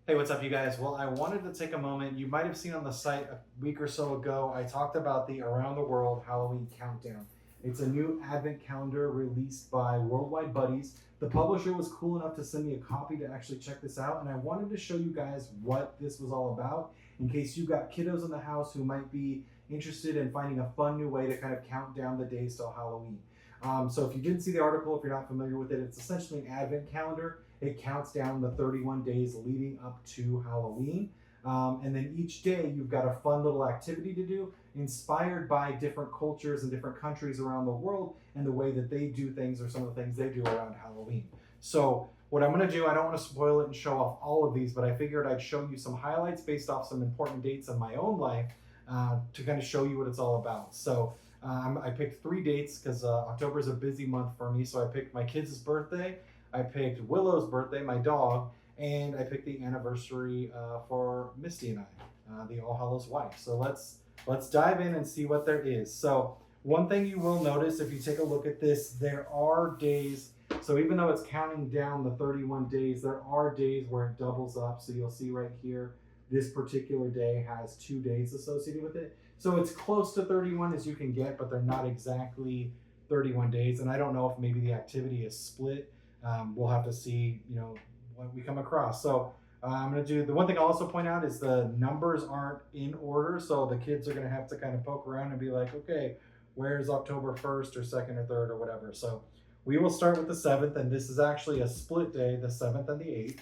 Hey, what's up, you guys? Well, I wanted to take a moment. You might have seen on the site a week or so ago, I talked about the Around the World Halloween Countdown. It's a new advent calendar released by Worldwide Buddies. The publisher was cool enough to send me a copy to actually check this out, and I wanted to show you guys what this was all about in case you've got kiddos in the house who might be interested in finding a fun new way to kind of count down the days till Halloween. So if you didn't see the article, if you're not familiar with it, it's essentially an advent calendar. It counts down the 31 days leading up to Halloween. And then each day you've got a fun little activity to do inspired by different cultures and different countries around the world and the way that they do things or some of the things they do around Halloween. So what I'm going to do, I don't want to spoil it and show off all of these, but I figured I'd show you some highlights based off some important dates in my own life to kind of show you what it's all about. So I picked 3 dates because October is a busy month for me. So I picked my kids' birthday, I picked Willow's birthday, my dog, and I picked the anniversary for Misty and I, the All Hallows wife. So let's dive in and see what there is. So one thing you will notice if you take a look at this, there are days. So even though it's counting down the 31 days, there are days where it doubles up. So you'll see right here, this particular day has 2 days associated with it. So it's close to 31 as you can get, but they're not exactly 31 days. And I don't know if maybe the activity is split. We'll have to see, what we come across. So I'm going to do, the one thing I'll also point out is the numbers aren't in order. So the kids are going to have to kind of poke around and be like, okay, where's October 1st or 2nd or 3rd or whatever. So we will start with the 7th, and this is actually a split day, the 7th and the 8th.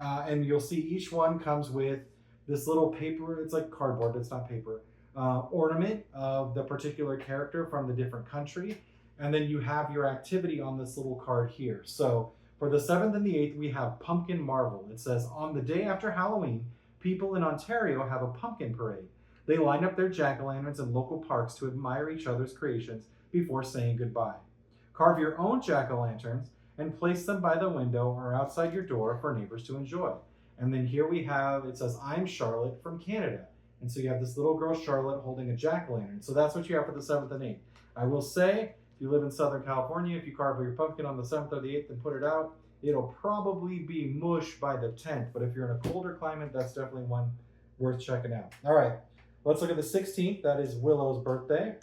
And you'll see each one comes with this little paper, it's like cardboard, it's not paper, ornament of the particular character from the different country. And then you have your activity on this little card here. So for the 7th and the 8th, we have Pumpkin Marvel. It says, on the day after Halloween, people in Ontario have a pumpkin parade. They line up their jack-o'-lanterns in local parks to admire each other's creations before saying goodbye. Carve your own jack-o'-lanterns and place them by the window or outside your door for neighbors to enjoy. And then here we have, it says, I'm Charlotte from Canada. And so you have this little girl, Charlotte, holding a jack-o'-lantern. So that's what you have for the 7th and 8th. I will say, if you live in Southern California, if you carve your pumpkin on the 7th or the 8th and put it out, it'll probably be mush by the 10th. But if you're in a colder climate, that's definitely one worth checking out. All right, let's look at the 16th. That is Willow's birthday.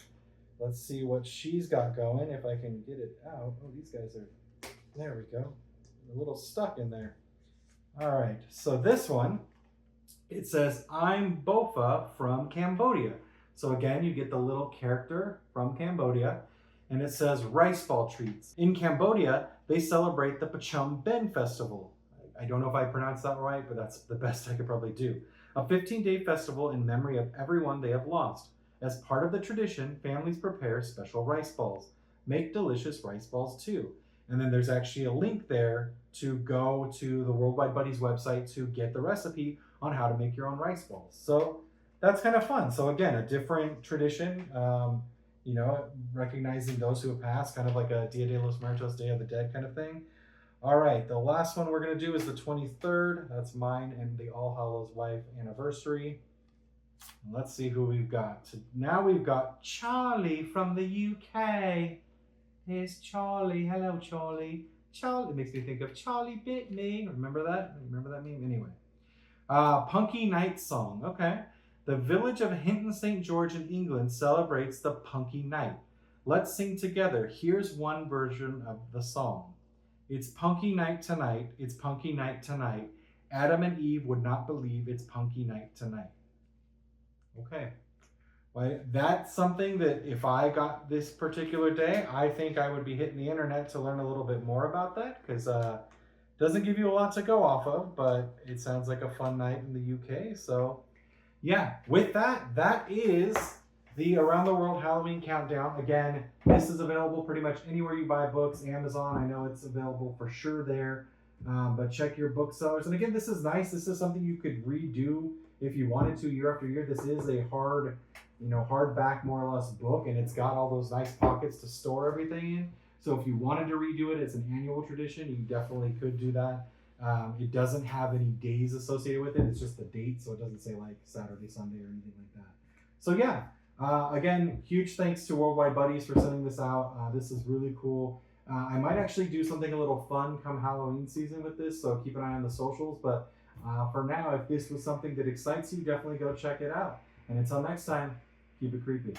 Let's see what she's got going, if I can get it out. Oh, these guys are, there we go. A little stuck in there. All right, so this one, it says, I'm Bofa from Cambodia. So again, you get the little character from Cambodia, and it says rice ball treats. In Cambodia, they celebrate the Pachum Ben Festival. I don't know if I pronounced that right, but that's the best I could probably do. A 15-day festival in memory of everyone they have lost. As part of the tradition, families prepare special rice balls. Make delicious rice balls too. And then there's actually a link there to go to the Worldwide Buddies website to get the recipe on how to make your own rice balls. So that's kind of fun. So again, a different tradition, recognizing those who have passed, kind of like a Dia de los Muertos, Day of the Dead kind of thing. All right, the last one we're going to do is the 23rd. That's mine and the All Hallows wife anniversary. Let's see who we've got. Now we've got Charlie from the UK. Here's Charlie. Hello, Charlie. Charlie, it makes me think of Charlie Bit Me. Remember that? Remember that meme? Anyway. Punky Night Song. Okay. The village of Hinton St. George in England celebrates the Punky Night. Let's sing together. Here's one version of the song. It's Punky Night tonight. It's Punky Night tonight. Adam and Eve would not believe it's Punky Night tonight. Okay. Well, that's something that if I got this particular day, I think I would be hitting the internet to learn a little bit more about that, because doesn't give you a lot to go off of, but it sounds like a fun night in the UK. So yeah, with that, that is the Around the World Halloween Countdown. Again, this is available pretty much anywhere you buy books. Amazon, I know it's available for sure there, but check your booksellers. And again, this is nice. This is something you could redo if you wanted to year after year. This is a hardback more or less book, and it's got all those nice pockets to store everything in. So if you wanted to redo it, it's an annual tradition. You definitely could do that. It doesn't have any days associated with it. It's just the date, so it doesn't say like Saturday, Sunday, or anything like that. So yeah, again, huge thanks to Worldwide Buddies for sending this out. This is really cool. I might actually do something a little fun come Halloween season with this, so keep an eye on the socials. But For now, if this was something that excites you, definitely go check it out. And until next time, keep it creepy.